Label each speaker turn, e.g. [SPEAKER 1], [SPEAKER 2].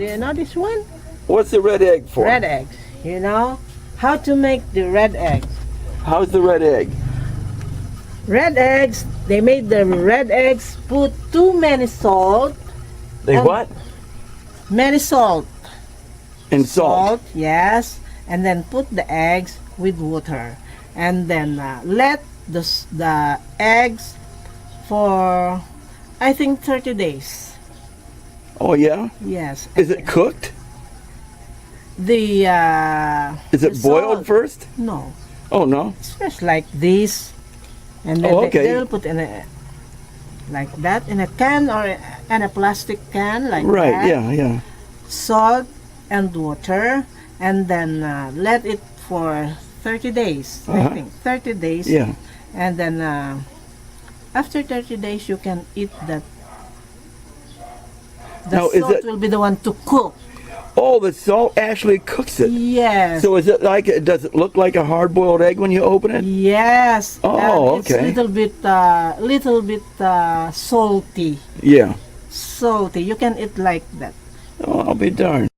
[SPEAKER 1] Do you know this one?
[SPEAKER 2] What's the red egg for?
[SPEAKER 1] Red eggs. You know how to make the red eggs.
[SPEAKER 2] How's the red egg?
[SPEAKER 1] Red eggs, they made the red eggs, put too many salt.
[SPEAKER 2] They what?
[SPEAKER 1] Many salt.
[SPEAKER 2] And salt.
[SPEAKER 1] Yes. And then put the eggs with water. And then let the eggs for, I think, 30 days.
[SPEAKER 2] Oh, yeah?
[SPEAKER 1] Yes.
[SPEAKER 2] Is it cooked?
[SPEAKER 1] The
[SPEAKER 2] Is it boiled
[SPEAKER 1] salt.
[SPEAKER 2] first?
[SPEAKER 1] No.
[SPEAKER 2] Oh, no?
[SPEAKER 1] It's just like this. And then
[SPEAKER 2] Oh, okay.
[SPEAKER 1] they will put in a, like that, in a can or in a plastic can, like
[SPEAKER 2] Right,
[SPEAKER 1] that.
[SPEAKER 2] yeah, yeah.
[SPEAKER 1] Salt and water, and then let it for 30 days, I think. 30 days.
[SPEAKER 2] Yeah.
[SPEAKER 1] And then after 30 days, you can eat that. The
[SPEAKER 2] Now, is
[SPEAKER 1] salt
[SPEAKER 2] it-
[SPEAKER 1] will be the one to cook.
[SPEAKER 2] Oh, the salt actually cooks it.
[SPEAKER 1] Yes.
[SPEAKER 2] So is it like, does it look like a hard-boiled egg when you open it?
[SPEAKER 1] Yes.
[SPEAKER 2] Oh,
[SPEAKER 1] and
[SPEAKER 2] okay.
[SPEAKER 1] It's little bit salty.
[SPEAKER 2] Yeah.
[SPEAKER 1] Salty. You can eat like that.
[SPEAKER 2] Oh, I'll be darned.